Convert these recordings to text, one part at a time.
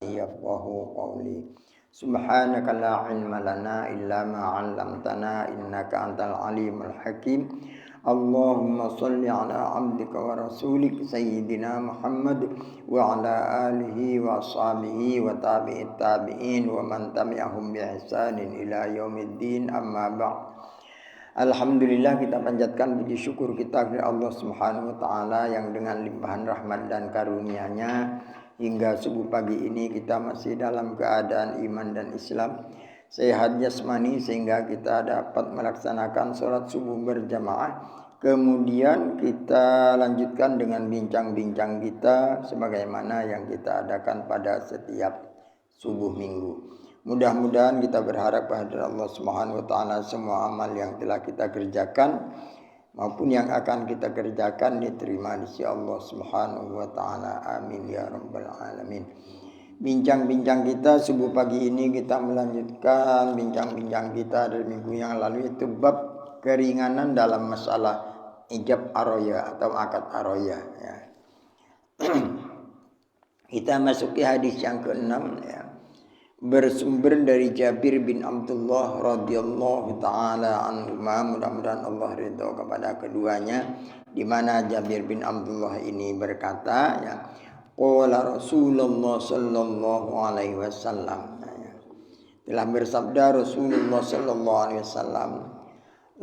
yafqahu qawli. Subhanaka la ilma lana illa ma 'allamtana innaka antal alimul hakim. Allahumma salli ala abdika wa rasulik sayyidina Muhammad wa ala alihi wa ashabihi wa tabi'it tabi'in wa man tabi'ahum bi ihsanin ila yaumiddin, amma ba'd. Alhamdulillah, kita panjatkan puji syukur kita kepada Allah Subhanahu wa taala yang dengan limpahan rahmat dan karunia-Nya hingga subuh pagi ini kita masih dalam keadaan iman dan Islam, sehat jasmani sehingga kita dapat melaksanakan sholat subuh berjamaah. Kemudian kita lanjutkan dengan bincang-bincang kita sebagaimana yang kita adakan pada setiap subuh minggu. Mudah-mudahan kita berharap kepada Allah Subhanahu wa taala semua amal yang telah kita kerjakan maupun yang akan kita kerjakan diterima di sisi Allah Subhanahu wa taala. Amin ya rabbal alamin. Bincang-bincang kita subuh pagi ini kita melanjutkan bincang-bincang kita dari minggu yang lalu, itu bab keringanan dalam masalah ijab aroya atau akad aroya ya. Kita masuki hadis yang ke-6 ya. Bersumber dari Jabir bin Abdullah radhiyallahu taala anhu, mudah-mudahan Allah ridha kepada keduanya, di mana Jabir bin Abdullah ini berkata ya, qala Rasulullah sallallahu alaihi wasallam, telah bersabda Rasulullah sallallahu alaihi wasallam,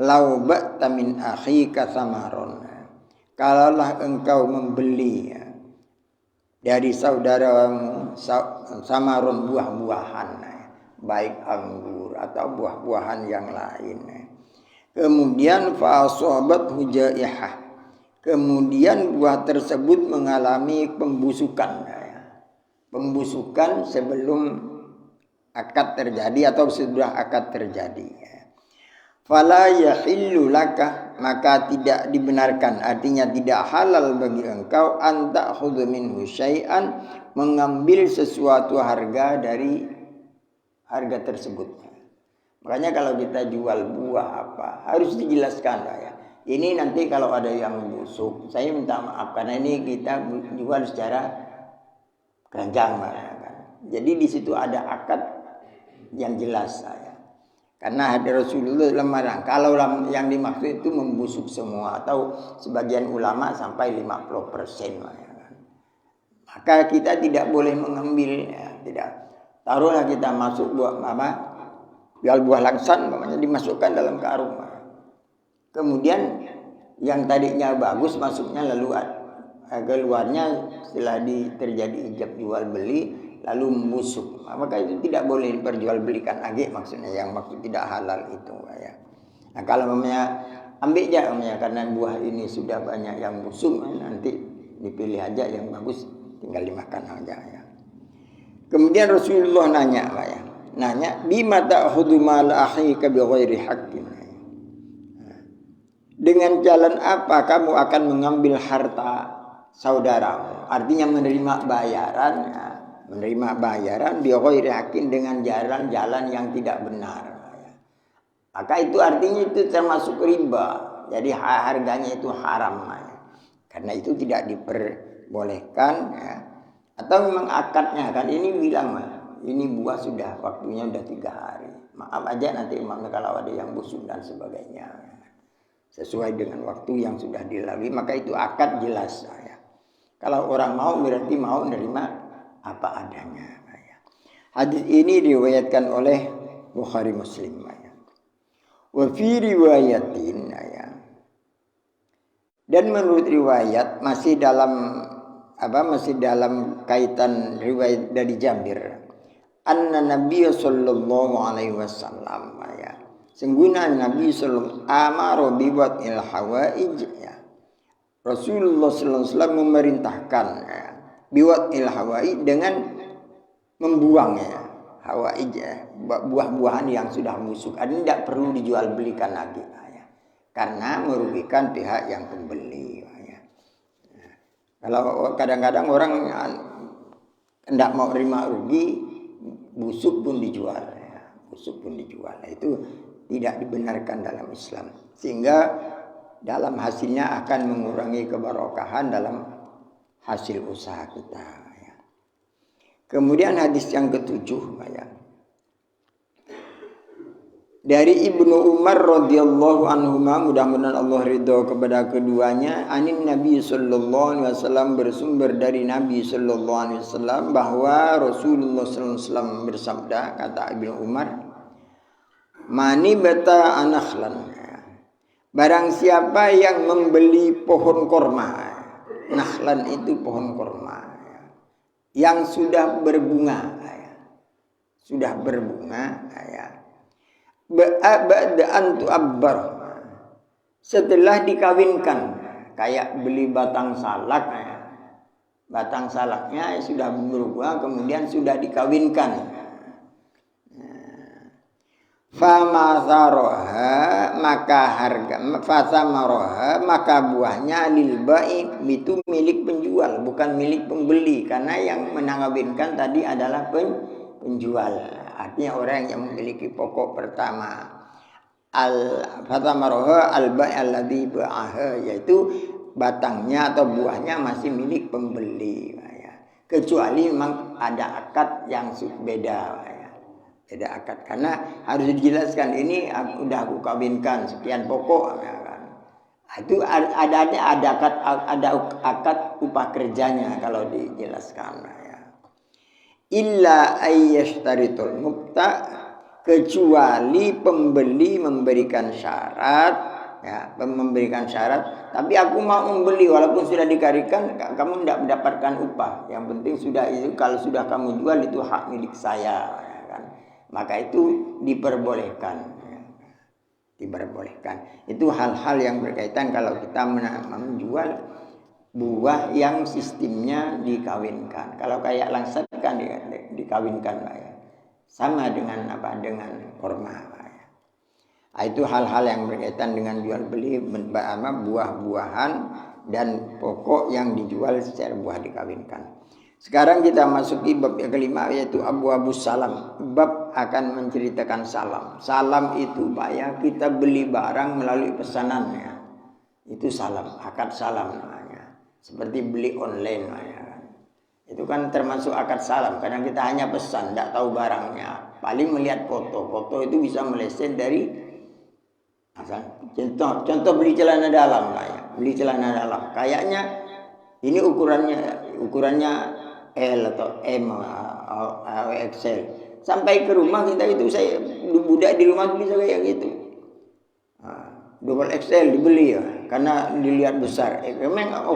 lau ba'ta min akhika samaron, kalaulah engkau membeli ya, dari saudaramu samaron buah-buahan, baik anggur atau buah-buahan yang lain. Kemudian fa'asabat hujaihah, kemudian buah tersebut mengalami pembusukan. Pembusukan sebelum akad terjadi atau sesudah akad terjadi. Fala yahillu laka, maka tidak dibenarkan, artinya tidak halal bagi engkau anta khudhu minhu syai'an, mengambil sesuatu harga dari harga tersebut. Makanya kalau kita jual buah apa harus dijelaskan ya. Ini nanti kalau ada yang busuk, saya minta maaf karena ini kita jual secara keranjang ya kan. Jadi di situ ada akad yang jelas saya. Karena hadis Rasulullah melarang kalau yang dimaksud itu membusuk semua atau sebagian ulama sampai 50% ya kan. Maka kita tidak boleh mengambil ya, tidak. Taruhlah kita masuk jual buah langsan namanya, dimasukkan dalam karung. Kemudian yang tadinya bagus masuknya lalu keluarnya setelah terjadi ijab jual beli lalu membusuk, maka itu tidak boleh diperjualbelikan lagi, maksudnya yang maksud tidak halal itu ya. Nah, kalau namanya ambil aja karena buah ini sudah banyak yang busuk, nanti dipilih aja yang bagus tinggal dimakan aja ya. Kemudian Rasulullah nanya bima ta'khudhu mal akhika bighairi haqqin, dengan jalan apa kamu akan mengambil harta saudaramu, artinya menerima bayaran ya. Menerima bayaran bighairi haqqin, dengan jalan-jalan yang tidak benar. Maka itu artinya itu termasuk riba. Jadi harganya itu haram. Karena itu tidak diperbolehkan ya. Atau memang akadnya kan ini bilang ini buah sudah waktunya sudah 3 hari. Maaf aja nanti kalau ada yang busuk dan sebagainya. Sesuai dengan waktu yang sudah dilalui, maka itu akad jelas ya. Kalau orang mau berarti mau menerima apa adanya. Hadis ini diriwayatkan oleh Bukhari Muslim. Wa fi riwayatin, dan menurut riwayat masih dalam kaitan riwayat dari Jabir, anna Nabi sallallahu alaihi wasallam sungguhnya Nabi sallallahu amara bi wad'il hawaij ya. Rasulullah sallallahu alaihi wasallam memerintahkan biwatil hawaij, dengan membuangnya hawaij buah-buahan yang sudah busuk. Ini tidak perlu dijual belikan lagi ya, karena merugikan pihak yang pembeli ya. Kalau kadang-kadang orang tidak mau terima rugi, busuk pun dijual ya. Busuk pun dijual. Nah, itu tidak dibenarkan dalam Islam, sehingga dalam hasilnya akan mengurangi keberkahan dalam hasil usaha kita ya. Kemudian hadis yang ketujuh, ya. Dari Ibnu Umar radhiyallahu anhuma, mudah-mudahan Allah ridho kepada keduanya, anin Nabi sallallahu alaihi wasallam, bersumber dari Nabi sallallahu alaihi wasallam bahwa Rasulullah sallallahu alaihi wasallam bersabda, kata Ibnu Umar, mani bata anakhlan, barang siapa yang membeli pohon korma, nakhlan itu pohon korma yang sudah berbunga, sudah berbunga, ba'da'an tu'abbar, setelah dikawinkan, kayak beli batang salak, batang salaknya sudah berbuah kemudian sudah dikawinkan, famazaraha, maka harga fasamaroha, maka buahnya lil ba'i, itu milik penjual bukan milik pembeli, karena yang menangawinkan tadi adalah penjual. Artinya orang yang memiliki pokok pertama. Al-fatamaroha al-bai' alladhi ba'aha, yaitu batangnya atau buahnya masih milik pembeli, kecuali memang ada akad yang beda, beda akad, karena harus dijelaskan ini udah aku kawinkan sekian pokok, itu ada akad upah kerjanya kalau dijelaskan. Illa ayyashtaritul mubta, kecuali pembeli memberikan syarat, memberikan syarat, tapi aku mau membeli walaupun sudah dikarikan, kamu tidak mendapatkan upah, yang penting sudah itu, kalau sudah kamu jual itu hak milik saya, maka itu diperbolehkan. Diperbolehkan. Itu hal-hal yang berkaitan kalau kita menjual buah yang sistemnya dikawinkan. Kalau kayak langsat kan dikawinkan, sama dengan dengan korma. Itu hal-hal yang berkaitan dengan jual beli buah-buahan dan pokok yang dijual secara buah dikawinkan. Sekarang kita masuki bab yang kelima, yaitu Abu Salam. Bab akan menceritakan salam. Salam itu kita beli barang melalui pesanannya. Itu salam, akad salam namanya. Seperti beli online, itu kan termasuk akad salam. Kadang kita hanya pesan, tidak tahu barangnya, paling melihat foto. Foto itu bisa meleset dari contoh beli celana dalam, beli celana dalam. Kayaknya ini ukurannya L atau M atau XL. Sampai ke rumah kita itu, saya budak di rumah bisa kayak gitu. Double XL dibeli, karena dilihat besar. Memang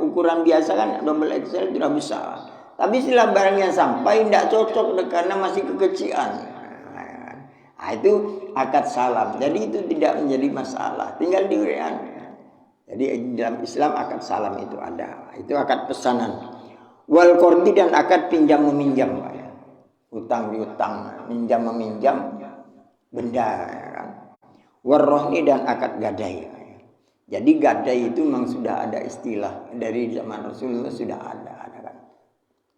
ukuran biasa kan double XL sudah besar. Tapi setelah barangnya sampai tidak cocok karena masih kekecilan. Itu akad salam. Jadi itu tidak menjadi masalah, tinggal diuraikan. Jadi dalam Islam akad salam itu ada. Itu akad pesanan. Wal qardi, dan akad pinjam meminjam, utang piutang, minjam meminjam benda, warrohni, dan akad gadai. Jadi gadai itu memang sudah ada istilah dari zaman Rasulullah, sudah ada kan.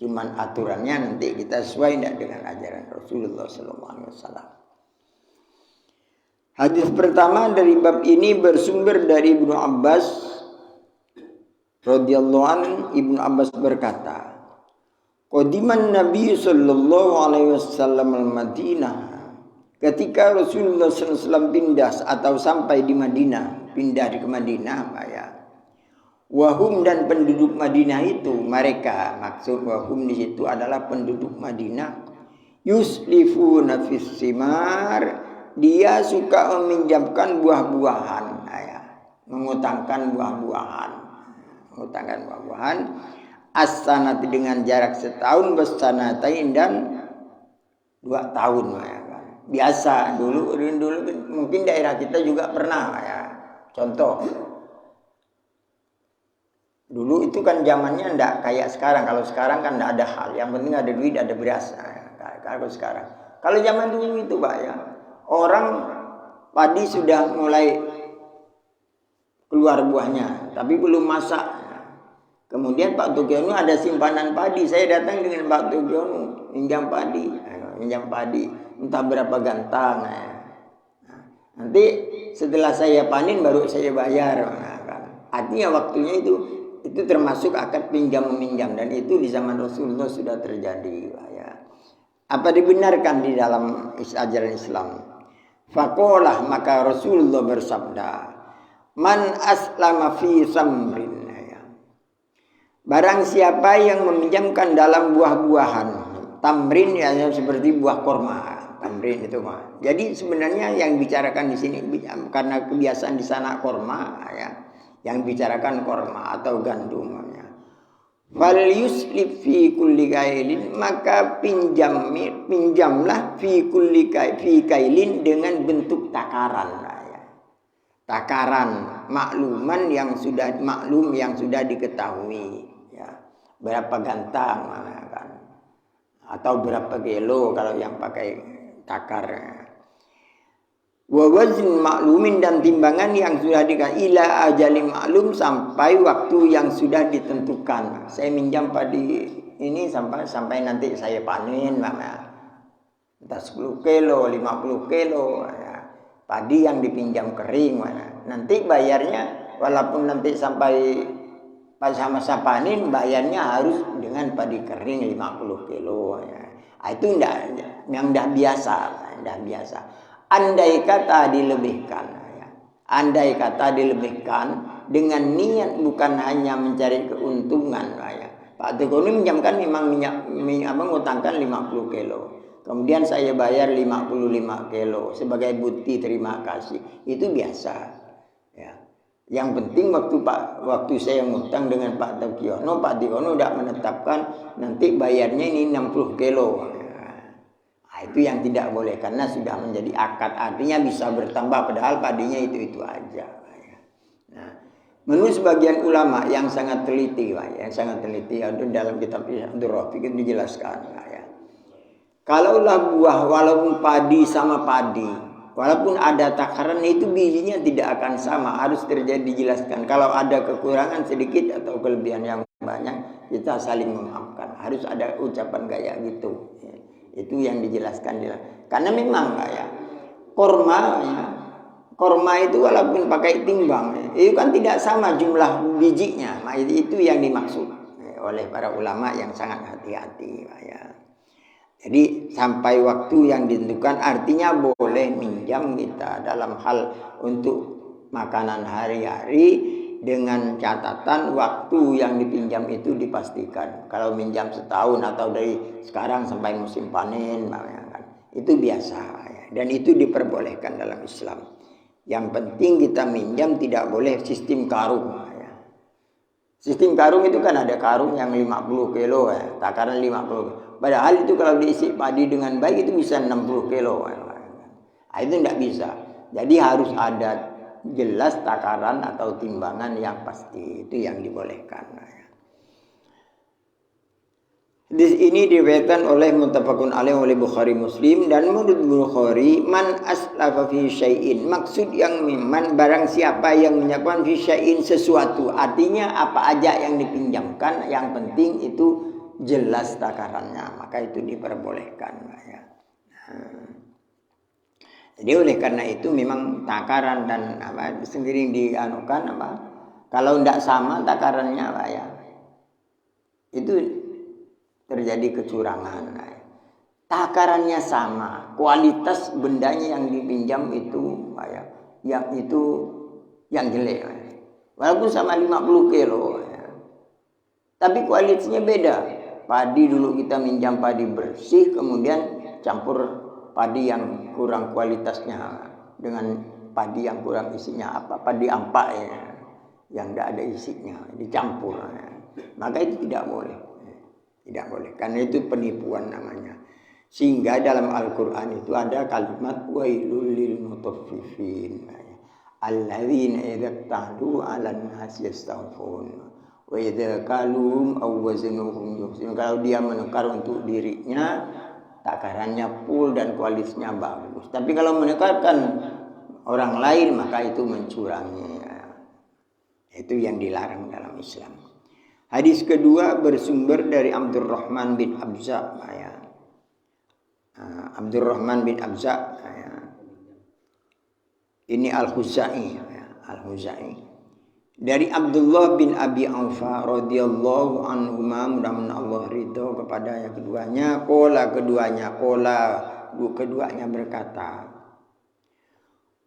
Cuman aturannya nanti kita sesuai dengan ajaran Rasulullah SAW. Hadis pertama dari bab ini bersumber dari Ibnu Abbas radhiyallahu anhu. Ibnu Abbas berkata, qadiman Nabi sallallahu alaihi wasallam al-Madinah, ketika Rasulullah SAW pindah atau sampai di Madinah, pindah ke Madinah, wahum, dan penduduk Madinah itu, mereka, maksud wahum di situ adalah penduduk Madinah, yuslifuna fis simar, dia suka meminjamkan buah-buahan, mengutangkan buah-buahan, as-sanati, dengan jarak setahun, was-sanatain, dan 2 tahun, biasa dulu mungkin daerah kita juga pernah, contoh dulu itu kan zamannya ndak kayak sekarang. Kalau sekarang kan ndak ada hal, yang penting ada duit, ada beras. Kalau sekarang, kalau zaman dulu itu orang padi sudah mulai keluar buahnya tapi belum masak. Kemudian Pak Tugiono ada simpanan padi, saya datang dengan Pak Tugiono minjam padi entah berapa gantang. Nanti setelah saya panen baru saya bayar. Artinya waktunya itu Itu termasuk akad pinjam meminjam, dan itu di zaman Rasulullah sudah terjadi ya. Apa dibenarkan di dalam ajaran Islam? Faqalah, maka Rasulullah bersabda, man aslama fi samrin ya. Barang siapa yang meminjamkan dalam buah-buahan, tamrin ya seperti buah korma, tamrin itu mah. Jadi sebenarnya yang bicarakan di sini karena kebiasaan di sana korma ya. Yang bicarakan korma atau gandumnya. Fal yuslib fi kulli kailin, maka pinjamlah fi kulli kailin dengan bentuk takaran ya. Takaran makluman yang sudah maklum yang sudah diketahui ya. Berapa gantang kan. Atau berapa kilo kalau yang pakai takar. Wa wazn maklumin, dan timbangan yang sudah dikasih ila ajali maklum, sampai waktu yang sudah ditentukan. Saya minjam padi ini sampai nanti saya panen mana. Entah 10 kilo, 50 kilo ya. Padi yang dipinjam kering mana. Nanti bayarnya walaupun nanti sampai pas masa panen bayarnya harus dengan padi kering 50 kilo ya. Itu yang dah biasa. Andai kata dilebihkan ya. Andai kata dilebihkan dengan niat bukan hanya mencari keuntungan ya. Pak Teguh ini minjamkan memang ngutangkan 50 kilo. Kemudian saya bayar 55 kilo sebagai bukti terima kasih. Itu biasa ya. Yang penting waktu saya ngutang dengan Pak Tekiono sudah menetapkan nanti bayarnya ini 60 kilo. Itu yang tidak boleh karena sudah menjadi akad, artinya bisa bertambah padahal padinya itu aja. Nah, menurut sebagian ulama yang sangat teliti, dalam kitab Abdul Rafiq itu dijelaskan ya. Kalaulah buah walaupun padi sama padi, walaupun ada takaran itu bijinya tidak akan sama, harus terjadi dijelaskan. Kalau ada kekurangan sedikit atau kelebihan yang banyak, kita saling memaafkan. Harus ada ucapan gaya gitu. Itu yang dijelaskan karena memang ya korma itu walaupun pakai timbang itu kan tidak sama jumlah bijinya. Itu yang dimaksud oleh para ulama yang sangat hati-hati ya. Jadi sampai waktu yang ditentukan, artinya boleh minjam kita dalam hal untuk makanan hari-hari dengan catatan waktu yang dipinjam itu dipastikan. Kalau minjam setahun atau dari sekarang sampai musim panen, itu biasa ya. Dan itu diperbolehkan dalam Islam. Yang penting kita minjam tidak boleh sistem karung ya. Sistem karung itu kan ada karung yang 50 kilo ya, takaran 50. Padahal itu kalau diisi padi dengan baik itu bisa 60 kilo ya. Itu tidak bisa. Jadi harus ada jelas takaran atau timbangan yang pasti, itu yang dibolehkan. Ini diriwayatkan oleh muttafaqun alaih oleh Bukhari Muslim, dan menurut Bukhari man aslafa fi syai'in, maksud yang man barang siapa yang menyimpan fi syai'in sesuatu, artinya apa aja yang dipinjamkan yang penting itu jelas takarannya, maka itu diperbolehkan ya. Jadi oleh karena itu memang takaran dan sendiri dianukan kalau tidak sama takarannya ya, itu terjadi kecurangan. Takarannya sama, kualitas bendanya yang dipinjam itu ya, yang jelek. Walaupun sama 50 kilo ya. Tapi kualitasnya beda. Padi dulu kita minjam padi bersih, kemudian campur padi yang kurang kualitasnya dengan padi yang kurang isinya padi ampak ya, yang tidak ada isinya dicampur ya. Maka itu tidak boleh karena itu penipuan namanya. Sehingga dalam Al-Quran itu ada kalimat wailul lil mutaffifin alladzina idza ta'du 'alan nas yastawfun wa idza kalum aw wazanuhum yukhsirun. Kalau dia menukar untuk dirinya takarannya full dan kualitasnya bagus. Tapi kalau menekankan orang lain maka itu mencurangi. Itu yang dilarang dalam Islam. Hadis kedua bersumber dari Abdurrahman bin Abza ya. Abdurrahman bin Abza ya. Ini Al-Khuzai ya. Al-Khuzai. Dari Abdullah bin Abi Aufa radhiyallahu anhu, mudah-mudahan Allah ridho kepada yang keduanya, keduanya berkata,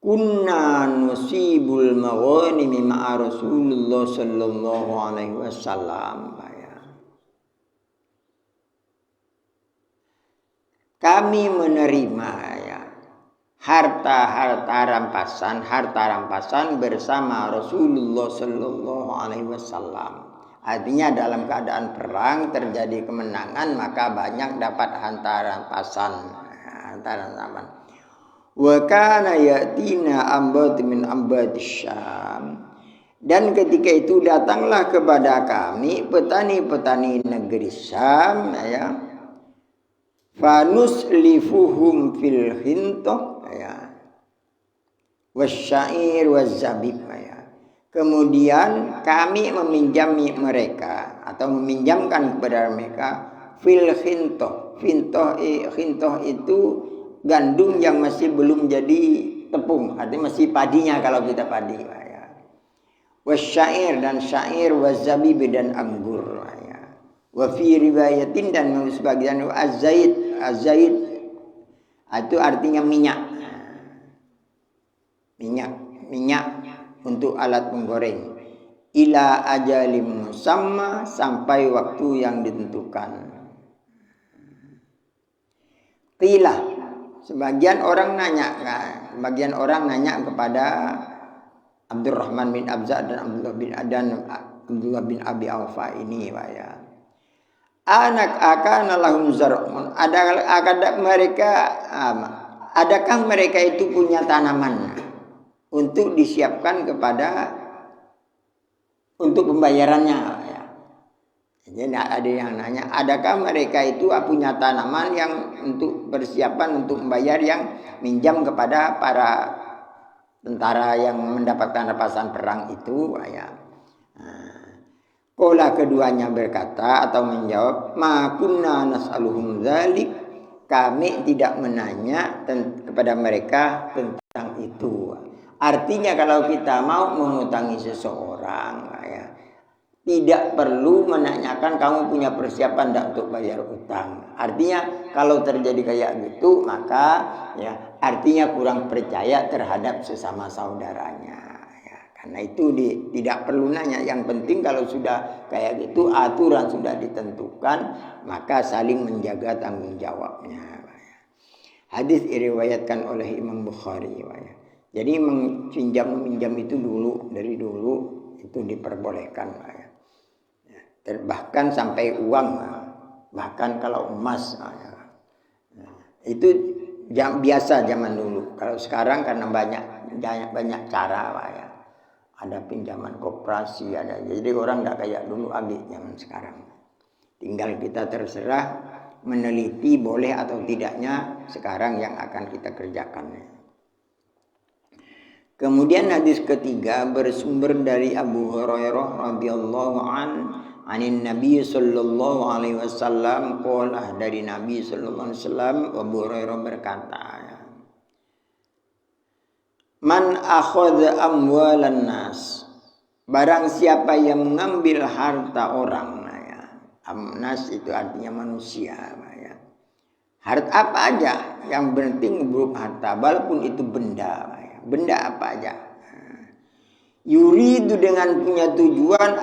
kunna nusibul maghanimi ma'a Rasulullah sallallahu alaihi wasallam. Kami menerima harta rampasan bersama Rasulullah sallallahu alaihi wasallam. Artinya dalam keadaan perang terjadi kemenangan, maka banyak dapat harta rampasan. Wa kana yatina ambat min ambadis Syam. Dan ketika itu datanglah kepada kami petani-petani negeri Syam, fanuslifuhum fil hintah wasyair wazabib. Kemudian kami meminjamkan kepada mereka fil hintah. Hintah itu gandum yang masih belum jadi tepung, artinya masih padinya kalau kita padi. Wasyair dan syair, wazabib dan anggur. Wa fi riwayatin, dan sebagian azait itu artinya minyak untuk alat menggoreng. Ila ajalim musamma, sampai waktu yang ditentukan. Qila, sebagian orang nanya kepada Abdurrahman bin Abza dan Abdullah bin Abi Aufa ini, anak akan lahum zar'un, adakah mereka itu punya tanaman untuk disiapkan untuk pembayarannya. Jadi ada yang nanya, adakah mereka itu punya tanaman yang untuk persiapan untuk membayar yang minjam kepada para tentara yang mendapatkan rampasan perang itu. Qala, keduanya berkata atau menjawab, ma kunna nas'aluhum dzalik, kami tidak menanya kepada mereka tentang itu. Artinya kalau kita mau mengutangi seseorang, tidak perlu menanyakan kamu punya persiapan tidak untuk bayar utang. Artinya kalau terjadi kayak gitu, maka artinya kurang percaya terhadap sesama saudaranya. Karena itu tidak perlu nanya. Yang penting kalau sudah kayak gitu, aturan sudah ditentukan, maka saling menjaga tanggung jawabnya. Hadis diriwayatkan oleh Imam Bukhari. Jadi meminjam itu dari dulu itu diperbolehkan. Bahkan sampai uang, bahkan kalau emas. Itu biasa zaman dulu. Kalau sekarang karena banyak cara. Ada pinjaman koperasi, jadi orang nggak kayak dulu zaman sekarang. Tinggal kita terserah meneliti boleh atau tidaknya sekarang yang akan kita kerjakan. Kemudian hadis ketiga bersumber dari Abu Hurairah radhiyallahu anin Nabi sallallahu alaihi wasallam, qala, dari Nabi sallallahu alaihi wasallam, Abu Hurairah berkata, man akhadha amwalan nas, barang siapa yang mengambil harta orang. Nas itu artinya manusia. Harta apa aja, yang penting berupa harta, walaupun itu benda. Benda apa aja. Yuridu, dengan punya tujuan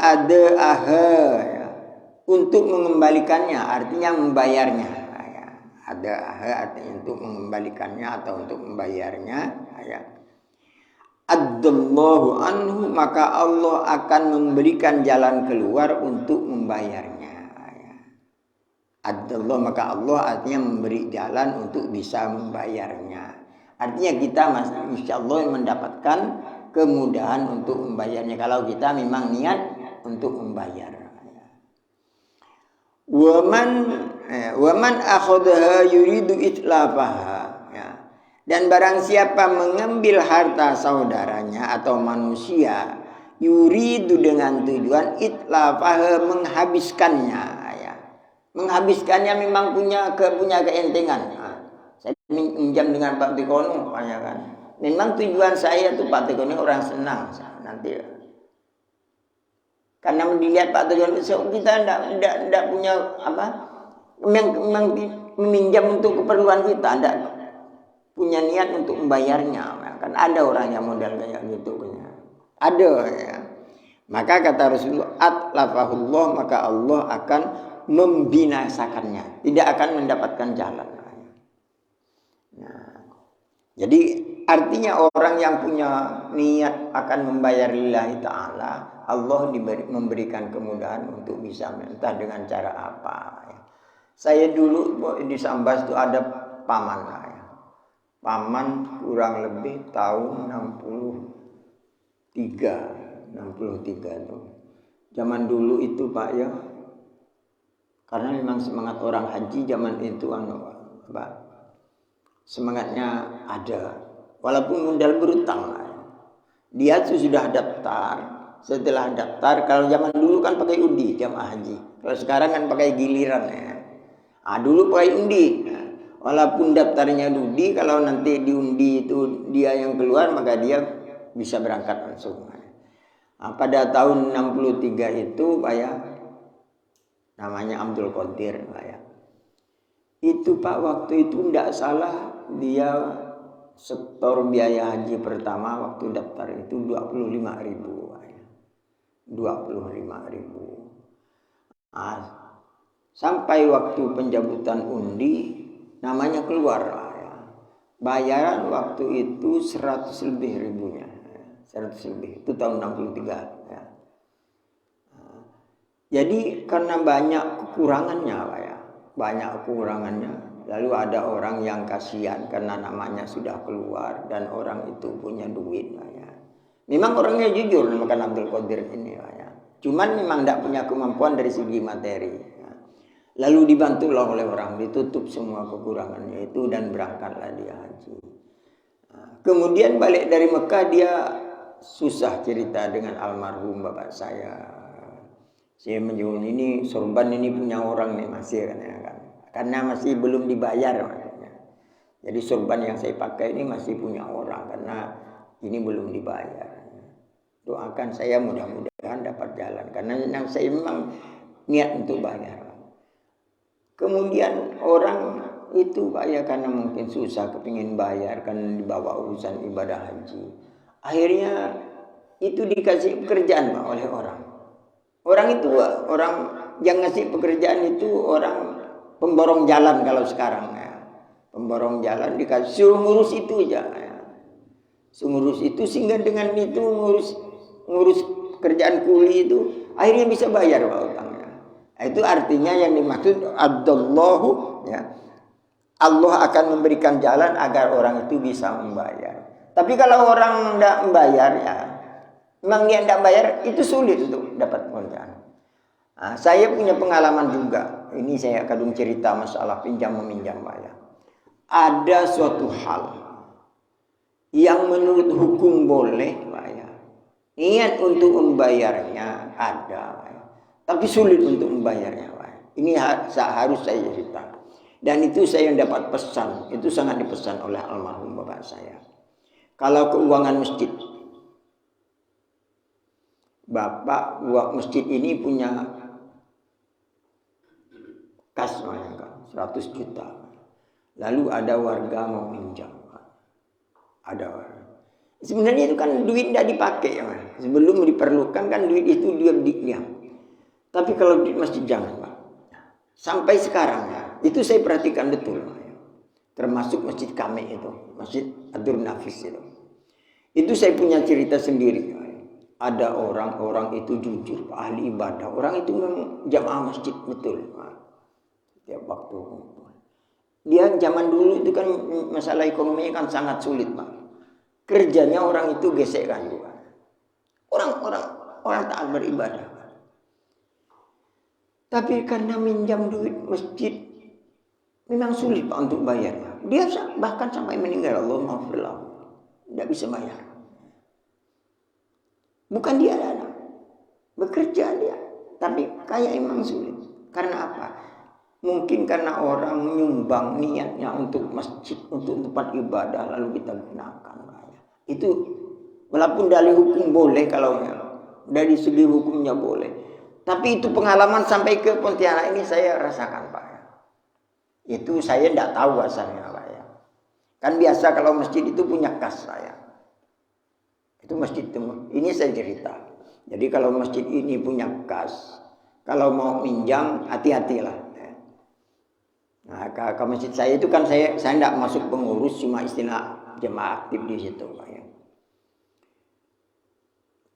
untuk mengembalikannya, artinya membayarnya. Artinya untuk mengembalikannya atau untuk membayarnya. Addallahu anhu, maka Allah akan memberikan jalan keluar untuk membayarnya. Addallah, maka Allah artinya memberi jalan untuk bisa membayarnya. Artinya kita insyaallah mendapatkan kemudahan untuk membayarnya kalau kita memang niat untuk membayar. Waman akhadha yuridu itlafaha, dan barang siapa mengambil harta saudaranya atau manusia, yuridu, dengan tujuan itlafaha, menghabiskannya. Menghabiskannya memang punya keentengan. Saya minjam dengan Pak Tikono, kan. Memang tujuan saya tuh Pak Tikono orang senang nanti. Karena dilihat Pak Tujuan kita tidak punya apa, memang meminjam untuk keperluan kita, tidak punya niat untuk membayarnya. Kan ada orang yang modal kayak gitu, ada ya. Maka kata Rasulullah, atlafahullah, maka Allah akan membinasakannya, tidak akan mendapatkan jalan. Nah, jadi artinya orang yang punya niat akan membayar lillahi ta'ala, Allah memberikan kemudahan untuk bisa entah dengan cara apa. Ya. Saya dulu di Sambas itu ada paman saya. Paman kurang lebih tahun 63 itu. Zaman dulu itu Pak ya, karena memang semangat orang haji zaman itu Pak, semangatnya ada, walaupun modal berutang. Dia sudah daftar. Setelah daftar, kalau zaman dulu kan pakai undi jamaah haji. Kalau sekarang kan pakai giliran ya. Dulu pakai undi. Walaupun daftarnya undi, kalau nanti diundi itu dia yang keluar, maka dia bisa berangkat langsung. Pada tahun 63 itu Pak ya, namanya Abdul Qadir Pak ya. Itu Pak waktu itu tidak salah dia setor biaya haji pertama waktu daftar itu 25.000 Pak ya. 25.000. Sampai waktu pencabutan undi namanya keluar Pak ya. Bayaran waktu itu 100 lebih ribunya. 100 lebih. Itu tahun 63 ya. Jadi karena banyak kekurangannya Pak ya. Banyak kekurangannya. Lalu ada orang yang kasihan karena namanya sudah keluar dan orang itu punya duit Pak ya. Memang orangnya jujur makan Abdul Qadir ini Pak ya. Cuman memang tidak punya kemampuan dari segi materi ya. Lalu dibantulah oleh orang, ditutup semua kekurangannya itu dan berangkatlah dia haji. Kemudian balik dari Mekah dia susah cerita dengan almarhum bapak saya. Saya menyuruh ini sorban ini punya orang nih masih kan, karena masih belum dibayar maksudnya. Jadi sorban yang saya pakai ini masih punya orang karena ini belum dibayar. Doakan saya mudah-mudahan dapat jalan karena saya memang niat untuk bayar. Kemudian orang itu Pak ya karena mungkin susah kepingin bayar karena dibawa urusan ibadah haji. Akhirnya itu dikasih pekerjaan Pak oleh orang. Orang itu orang yang ngasih pekerjaan itu orang pemborong jalan kalau sekarang ya. Pemborong jalan dikasih suruh ngurus itu aja ya. Ngurus itu sehingga dengan itu ngurus pekerjaan kuli itu akhirnya bisa bayar Pak utangnya. Itu artinya yang dimaksud Abdullahu ya. Allah akan memberikan jalan agar orang itu bisa membayar. Tapi kalau orang tidak membayar ya, memang dia tidak bayar itu sulit untuk dapat pekerjaan. Saya punya pengalaman juga. Ini saya kadung cerita masalah pinjam meminjam Pak ya. Ada suatu hal yang menurut hukum boleh Pak ya. Niat untuk membayarnya ada Pak ya. Tapi sulit untuk membayarnya Pak ya. Ini harus saya cerita. Dan itu saya dapat pesan. Itu sangat dipesan oleh almarhum bapak saya. Kalau keuangan masjid, bapak uang masjid ini punya kas 100 juta. Lalu ada warga mau minjam. Ada warga. Sebenarnya itu kan duit tidak dipakai ya. Sebelum diperlukan kan duit itu dia diam. Tapi kalau duit masjid jangan Pak. Sampai sekarang ya. Itu saya perhatikan betul. Termasuk masjid kami itu. Masjid Adur Nafis itu. Itu saya punya cerita sendiri. Ada orang-orang itu jujur, ahli ibadah. Orang itu memang jamaah masjid betul. Tiap waktu. Dia zaman dulu itu kan masalah ekonomi kan sangat sulit Pak. Kerjanya orang itu gesekkan juga. Orang taat beribadah. Tapi karena minjam duit masjid memang sulit Pak untuk bayarnya. Dia bahkan sampai meninggal Allah maafillah. Tidak bisa bayar. Bukan dia ada. Bekerja dia. Tapi kayak emang sulit. Karena apa? Mungkin karena orang menyumbang niatnya untuk masjid, untuk tempat ibadah lalu kita gunakan. Itu walaupun dalil hukum boleh kalau Dari segi hukumnya boleh. Tapi itu pengalaman sampai ke Pontianak ini saya rasakan Pak. Itu saya tidak tahu asalnya Pak ya. Kan biasa kalau masjid itu punya kas saya. Itu masjid ini saya cerita. Jadi kalau masjid ini punya kas, kalau mau minjam hati-hatilah. Nah, ke masjid saya itu kan saya tidak masuk pengurus, cuma istilah jemaah aktif di situ Pak ya.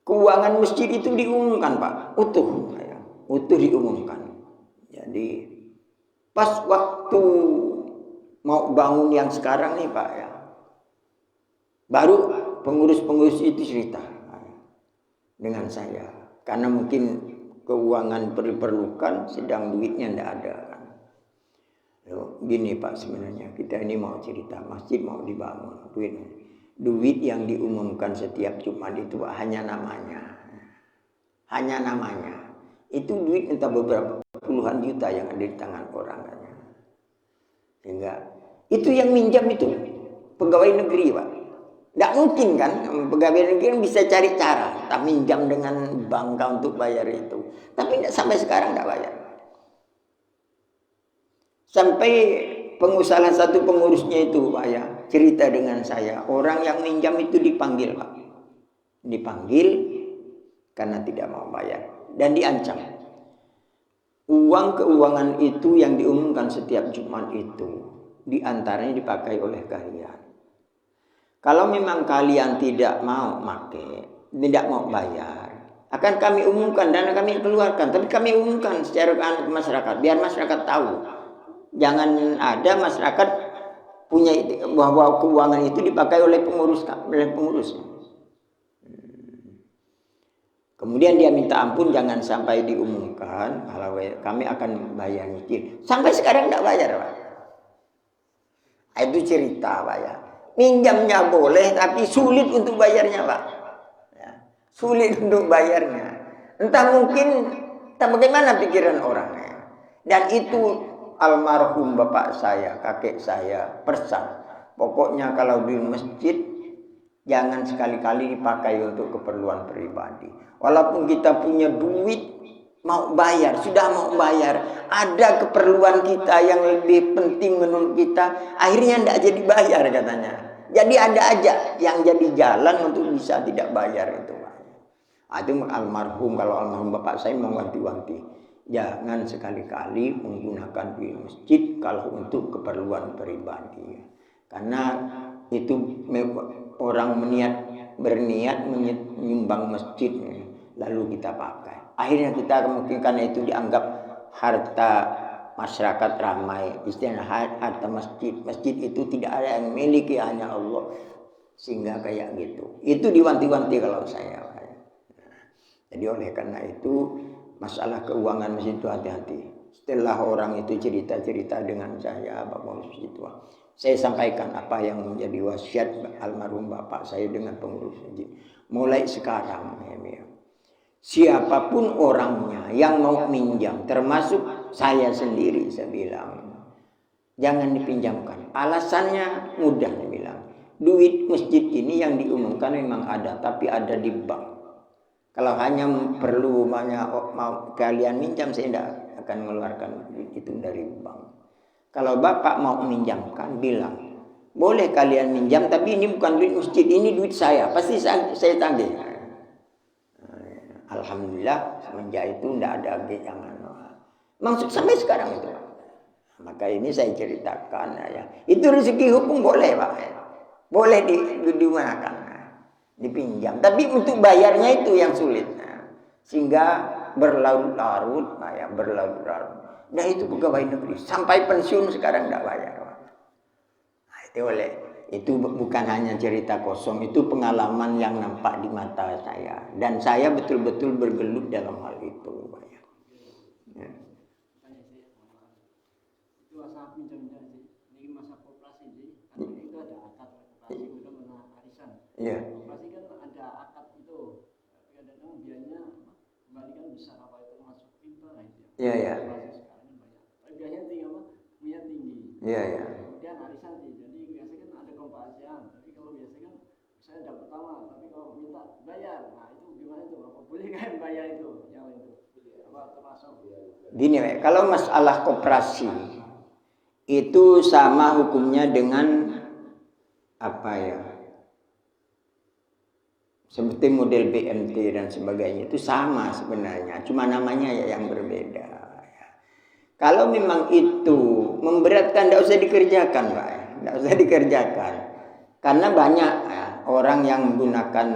Keuangan masjid itu diumumkan Pak, utuh Pak ya. Utuh diumumkan. Jadi pas waktu mau bangun yang sekarang nih Pak ya, baru pengurus-pengurus itu cerita dengan saya. Karena mungkin keuangan diperlukan, sedang duitnya tidak ada. Gini Pak, sebenarnya kita ini mau cerita masjid mau dibangun, duit yang diumumkan setiap Jumat itu hanya namanya, itu duit entah beberapa puluhan juta yang ada di tangan orang kan. Sehingga itu yang minjam itu pegawai negeri Pak, tidak mungkin kan pegawai negeri bisa cari cara tak minjam dengan bangka untuk bayar itu, tapi sampai sekarang tidak bayar. Sampai pengusaha satu pengurusnya itu Pak ya, cerita dengan saya, orang yang minjam itu dipanggil Pak. Dipanggil karena tidak mau bayar dan diancam. Keuangan itu yang diumumkan setiap Jumat itu diantaranya dipakai oleh kalian. Kalau memang kalian tidak mau pakai, tidak mau bayar, akan kami umumkan dan kami keluarkan. Tapi kami umumkan secara ke masyarakat, biar masyarakat tahu. Jangan ada masyarakat punya bahwa keuangan itu dipakai oleh pengurus. Kemudian dia minta ampun jangan sampai diumumkan kalau kami akan bayar nyicil. Sampai sekarang tidak bayar Pak. Itu cerita Pak ya. Minjamnya boleh tapi sulit untuk bayarnya Pak. Ya, sulit untuk bayarnya. Entah mungkin entah bagaimana pikiran orangnya. Dan itu almarhum bapak saya, kakek saya pesan, pokoknya kalau di masjid jangan sekali-kali dipakai untuk keperluan pribadi. Walaupun kita punya duit mau bayar, sudah mau bayar, ada keperluan kita yang lebih penting menurut kita, akhirnya tidak jadi bayar katanya. Jadi ada aja yang jadi jalan untuk bisa tidak bayar itu. Itu almarhum, kalau almarhum bapak saya mewanti-wanti. Jangan sekali-kali menggunakan duit masjid kalau untuk keperluan pribadi. Karena itu orang berniat menyumbang masjid lalu kita pakai. Akhirnya kita mungkin karena itu dianggap harta masyarakat ramai. Istilah harta masjid. Masjid itu tidak ada yang miliki, hanya Allah. Sehingga kayak gitu. Itu diwanti-wanti kalau saya. Jadi oleh karena itu masalah keuangan masjid itu hati-hati. Setelah orang itu cerita-cerita dengan saya, Bapak Masjid itu, saya sampaikan apa yang menjadi wasiat almarhum bapak saya dengan pengurus masjid. Mulai sekarang, siapapun orangnya yang mau minjam, termasuk saya sendiri, saya bilang, jangan dipinjamkan. Alasannya mudah, saya bilang. Duit masjid ini yang diumumkan memang ada, tapi ada di bank. Kalau hanya perlu mau kalian minjam, saya tidak akan mengeluarkan itu dari bank. Kalau bapak mau meminjamkan, bilang boleh kalian minjam, tapi ini bukan duit masjid, ini duit saya, pasti saya tagih. Alhamdulillah semenjak itu tidak ada jangan. Maksud sampai sekarang itu. Maka ini saya ceritakan ya. Itu rezeki hukum boleh Pak. Boleh digunakan. Dipinjam, tapi untuk bayarnya itu yang sulit, sehingga berlarut-larut, berlarut-larut. Nah itu pegawai negeri sampai pensiun sekarang tidak bayar. Nah, itu bukan hanya cerita kosong, itu pengalaman yang nampak di mata saya dan saya betul-betul bergelut dalam hal itu. Ya. Itu masa pinjam ini masa koperasi itu ada akad koperasi udah pernah arisan. Iya. Iya ya. Biasanya punya tinggi. Iya ya. Kemudian arisan sih. Jadi biasanya kan ada pembahasan. Tapi kalau biasanya kan saya dapat pertama, tapi kalau minta bayar, nah itu gimana itu? Apa boleh kan bayar itu? Yang itu apa termasuk? Gini, kalau masalah koperasi itu sama hukumnya dengan apa ya? Seperti model BMT dan sebagainya itu sama sebenarnya, cuma namanya ya yang berbeda. Kalau memang itu memberatkan, tidak usah dikerjakan, Pak. Tidak usah dikerjakan. Karena banyak orang yang menggunakan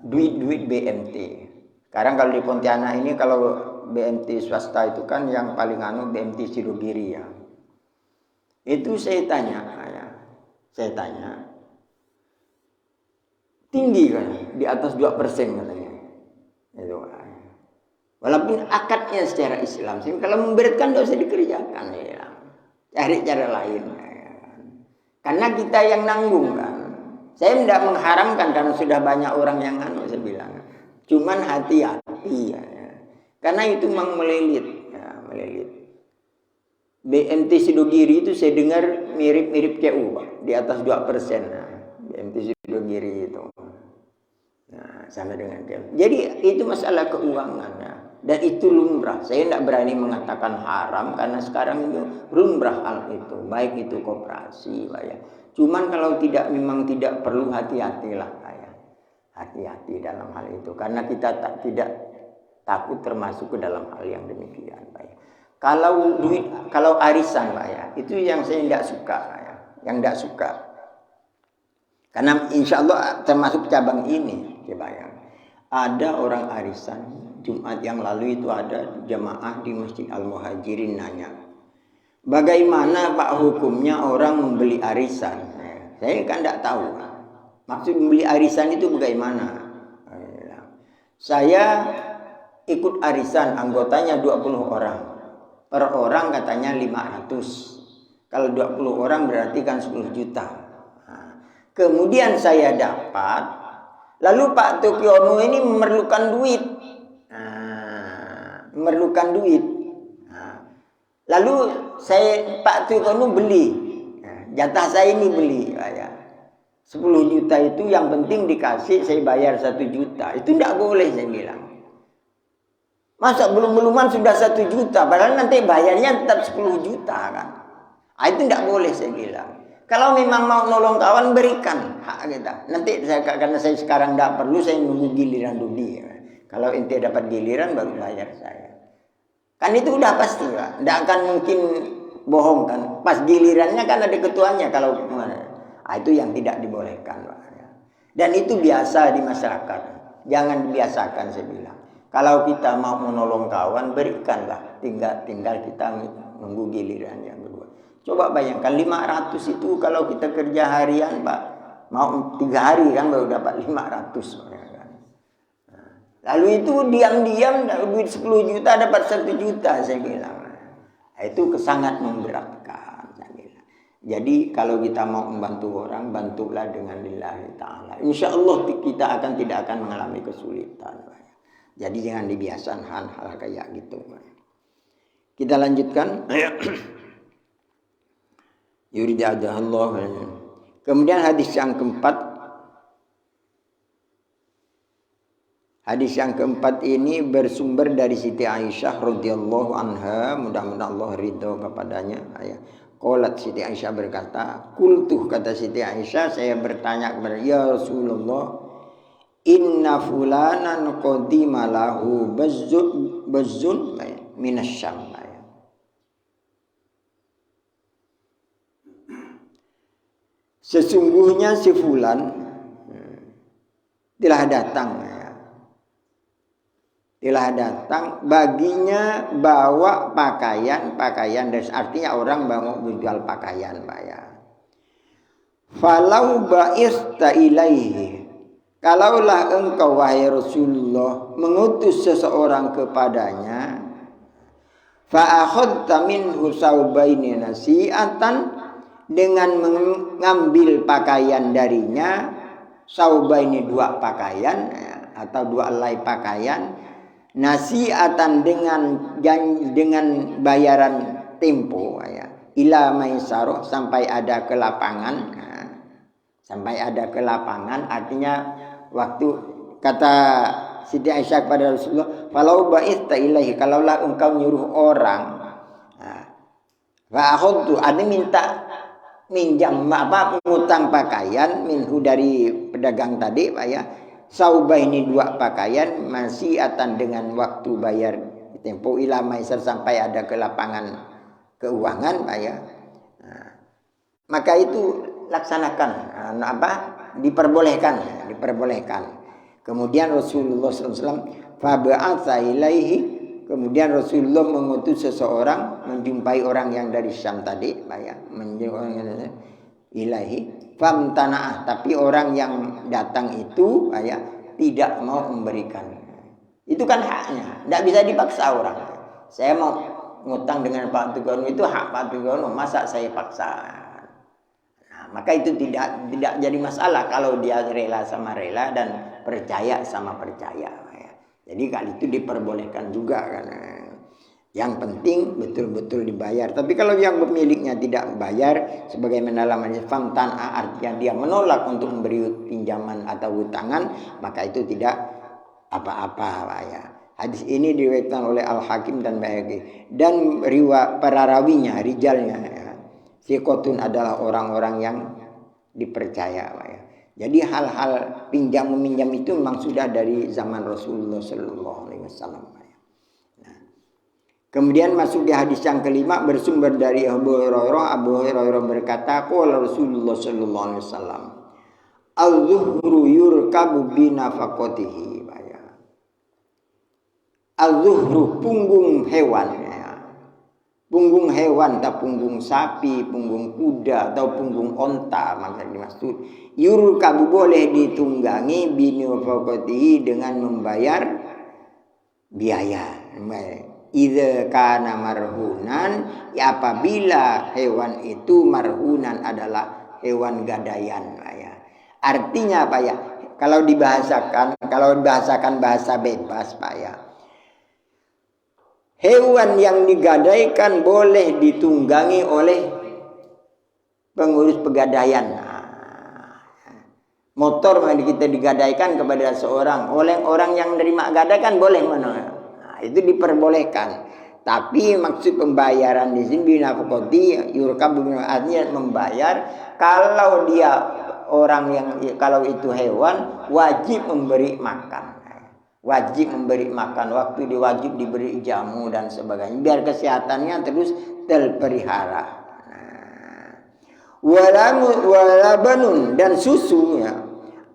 duit BMT. Sekarang kalau di Pontianak ini, kalau BMT swasta itu kan yang paling BMT Sidogiri ya. Itu saya tanya, tinggi kan, di atas 2% katanya. Itu. Walaupun akadnya secara Islam, kalau memberatkan tidak usah dikerjakan ya. Cari cara lain. Karena kita yang nanggung kan. Saya tidak mengharamkan karena sudah banyak orang yang saya bilang. Cuman hati-hati ya. Karena itu memang melilit. BMT Sidogiri itu saya dengar mirip-mirip KU, Pak. Di atas 2%. BMT Sidogiri itu. Nah, sama dengan dia. Jadi itu masalah keuangan ya. Dan itu lumrah. Saya tidak berani mengatakan haram karena sekarang itu lumrah hal itu. Baik itu koperasi, Pak ya. Cuman kalau memang tidak perlu, hati-hatilah, Pak ya. Hati-hati dalam hal itu karena kita tidak takut termasuk ke dalam hal yang demikian, Pak ya. Kalau arisan, Pak ya, itu yang saya tidak suka, Pak ya. Yang tidak suka. Karena insya Allah termasuk cabang ini, coba ya. Ada orang arisan. Jumat yang lalu itu ada jamaah di Masjid Al-Muhajirin nanya, bagaimana Pak hukumnya orang membeli arisan? Saya kan tidak tahu. Maksud membeli arisan itu bagaimana? Saya ikut arisan, anggotanya 20 orang. Per orang katanya 500. Kalau 20 orang berarti kan 10 juta. Kemudian saya dapat, lalu Pak Tukiono ini memerlukan duit. Lalu Pak Tukiono beli. Jatah saya ini beli. 10 juta itu yang penting dikasih, saya bayar 1 juta. Itu tidak boleh saya bilang. Masa belum-beluman sudah 1 juta, padahal nanti bayarnya tetap 10 juta kan. Itu tidak boleh saya bilang. Kalau memang mau nolong kawan, berikan hak kita. Nanti karena saya sekarang tidak perlu, saya nunggu giliran dunia. Kalau ente dapat giliran baru bayar saya. Kan itu udah pasti, Pak. Tidak akan mungkin bohong kan. Pas gilirannya kan ada ketuanya kalau itu yang tidak dibolehkan, Pak. Dan itu biasa di masyarakat. Jangan dibiasakan saya bilang. Kalau kita mau menolong kawan, berikanlah. Tinggal kita nunggu giliran yang kedua. Coba bayangkan 500 itu kalau kita kerja harian, Pak. Mau 3 hari kan baru dapat 500. Lalu itu diam-diam duit 10 juta dapat 1 juta saya bilang. Itu sangat memberatkan saya bilang. Jadi kalau kita mau membantu orang, bantulah dengan lillahi ta'ala. Insya Allah kita tidak akan mengalami kesulitan. Jadi jangan dibiasakan hal-hal kayak gitu. Kita lanjutkan. Yurida'adallah. Kemudian hadis yang keempat. Hadis yang keempat ini bersumber dari Siti Aisyah radhiyallahu anha, mudah-mudahan Allah ridho kepadanya. Qalat Siti Aisyah berkata, "Qultu," kata Siti Aisyah, saya bertanya kepada ya Rasulullah, "Inna fulanan qadima lahu bazzun minasyam." Sesungguhnya si fulan telah datang baginya bawa pakaian dan artinya orang mau menjual pakaian, Pak ya. Falau ba'ista ilaihi, kalaulah engkau wahai Rasulullah mengutus seseorang kepadanya, fa akhadta minhu saubaini nasi'atan, dengan mengambil pakaian darinya, saubaini 2 pakaian atau 2 helai pakaian, nasi'atan dengan bayaran tempo ya, ila maisaro, sampai ada ke lapangan, sampai ada ke lapangan, artinya waktu kata Siti Aisyah kepada Rasulullah, "Falau ba'ithta ilaihi, kalaulah engkau nyuruh orang, fa akhadtu, ada minta minjam ngutang pakaian minhu dari pedagang tadi, Pak ya. Saubah ini 2 pakaian masih atan dengan waktu bayar tempo ila maisar sampai ada ke lapangan keuangan, Pak ya. Maka itu laksanakan, diperbolehkan. Kemudian Rasulullah SAW faba'atha ilaihi, kemudian Rasulullah mengutus seseorang menjumpai orang yang dari Syam tadi, Pak ya, ilahi famtana'ah, tapi orang yang datang itu, Pak ya, tidak mau memberikan. Itu kan haknya, tidak bisa dipaksa orang. Saya mau ngutang dengan Pak Tugono, itu hak Pak Tugono, masa saya paksa? Maka itu tidak jadi masalah kalau dia rela sama rela dan percaya sama percaya. Jadi kali itu diperbolehkan juga kan. Yang penting betul-betul dibayar. Tapi kalau yang pemiliknya tidak bayar, sebagaimana namanya famtan, artinya dia menolak untuk memberi pinjaman atau hutangan, maka itu tidak apa-apa, Pak ya. Hadis ini diriwayatkan oleh Al-Hakim dan Baihaqi, dan para rawinya, rijalnya ya, thiqatun adalah orang-orang yang dipercaya, Pak ya. Jadi hal-hal pinjam meminjam itu memang sudah dari zaman Rasulullah Sallallahu Alaihi Wasallam. Kemudian masuk di hadis yang kelima, bersumber dari Abu Hurairah berkata, qala Rasulullah Sallallahu Alaihi Wasallam, al-zuhru yurkabu binafaqatihi. Al-zuhru, punggung hewan. Punggung hewan, tak punggung sapi, punggung kuda, atau punggung onta, maka dimaksud yurkabu, boleh ditunggangi binafaqatihi, dengan membayar biaya. Idza kana marhunan, ya apabila hewan itu marhunan adalah hewan gadaian, ya. Artinya apa ya? Kalau dibahasakan bahasa bebas, Pak ya. Hewan yang digadaikan boleh ditunggangi oleh pengurus pegadaian. Motor kita digadaikan kepada seorang, oleh orang yang menerima gadaikan boleh mana? Itu diperbolehkan. Tapi maksud pembayaran di sini binafaqati yurkabu, artinya membayar kalau dia orang yang, kalau itu hewan wajib memberi makan. Wajib memberi makan, waktu diwajib diberi jamu dan sebagainya, biar kesehatannya terus terpelihara. Walabanun, dan susunya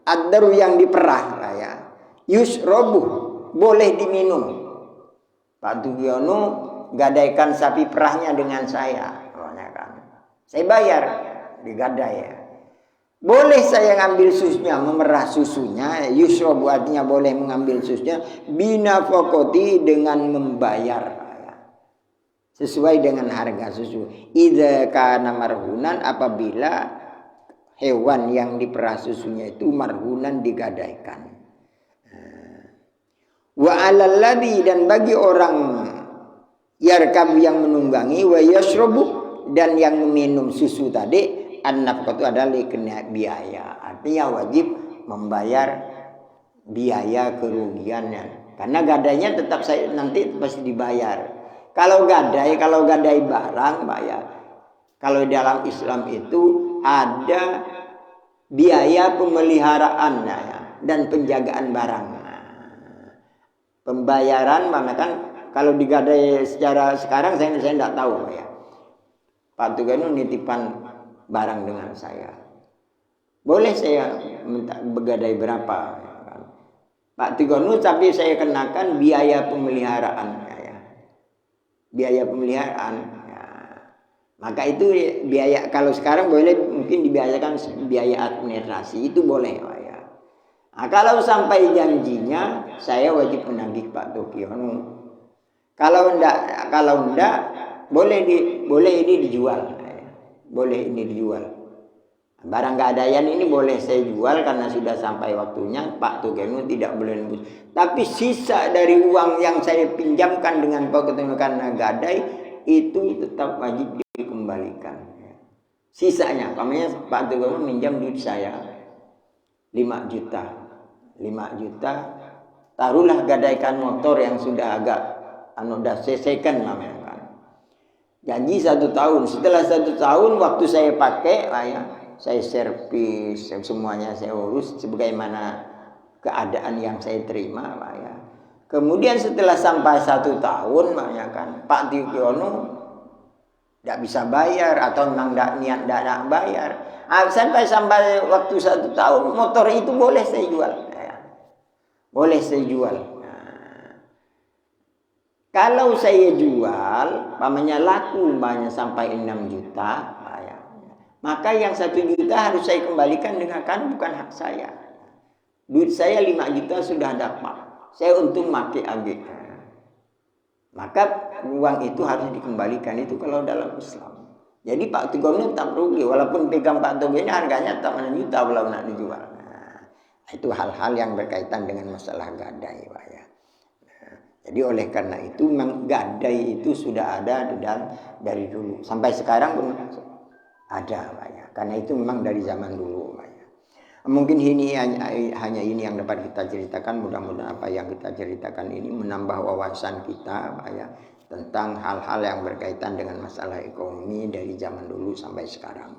adaru yang diperah, ya. Yusrobu, boleh diminum. Pak Tugiono gadaikan sapi perahnya dengan saya, saya bayar digadai, ya. Boleh saya ngambil susunya, memerah susunya, yusrobu artinya boleh mengambil susunya, binafaqati, dengan membayar, ya, sesuai dengan harga susu. Idza kana marhunan, apabila hewan yang diperah susunya itu marhunan, digadaikan. Wa alal ladzi, dan bagi orang yarkab yang menunggangi, wa yashrabu, dan yang meminum susu tadi, an-nafqah itu adalah kena biaya. Artinya wajib membayar biaya kerugiannya. Karena gadainya tetap nanti pasti dibayar. Kalau gadai barang, Pak ya. Kalau dalam Islam itu ada biaya pemeliharaannya, ya, dan penjagaan barang. Pembayaran mana kan kalau digadai secara sekarang saya tidak tahu, Pak ya. Pak Tugano nitipan barang dengan saya, boleh saya minta begadai berapa, ya kan? Pak Tugano, tapi saya kenakan biaya pemeliharaan, ya. Biaya pemeliharaan, ya. Maka itu biaya, kalau sekarang boleh mungkin dibiayakan biaya administrasi, itu boleh, Pak ya. Nah, kalau sampai janjinya saya wajib menagih Pak Tugiono. Kalau enggak boleh ini dijual. Boleh ini dijual. Barang gadaian ini boleh saya jual karena sudah sampai waktunya. Pak Tugiono tidak boleh nembus. Tapi sisa dari uang yang saya pinjamkan dengan Pak Tugiono karena gadai, itu tetap wajib dikembalikan. Sisanya, namanya Pak Tegono minjam duit saya 5 juta. 5 juta, taruhlah gadaikan motor yang sudah agak dah second namanya kan. Janji 1 tahun. Setelah 1 tahun waktu saya pakai, saya servis, semuanya saya urus sebagaimana keadaan yang saya terima, Kemudian setelah sampai 1 tahun, kan Pak Tigiono tidak bisa bayar atau memang tidak nak bayar. Sampai waktu 1 tahun motor itu boleh saya jual. Boleh saya jual. Kalau saya jual, laku sampai 6 juta, maka yang 1 juta harus saya kembalikan dengan kan bukan hak saya. Duit saya 5 juta sudah dapat. Saya untung mati lagi. Maka uang itu harus dikembalikan itu kalau dalam Islam. Jadi Pak Tigorno tak rugi walaupun pegang Pak Toge ini harganya tak juta kalau nak dijual. Itu hal-hal yang berkaitan dengan masalah gadai, jadi oleh karena itu memang gadai itu sudah ada dari dulu sampai sekarang pun ada, Karena itu memang dari zaman dulu, Mungkin ini hanya ini yang dapat kita ceritakan. Mudah-mudahan apa yang kita ceritakan ini menambah wawasan kita, tentang hal-hal yang berkaitan dengan masalah ekonomi dari zaman dulu sampai sekarang,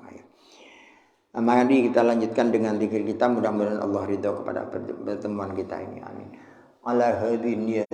Mari kita lanjutkan dengan zikir kita. Mudah-mudahan Allah ridho kepada pertemuan kita ini. Amin. Ala hadin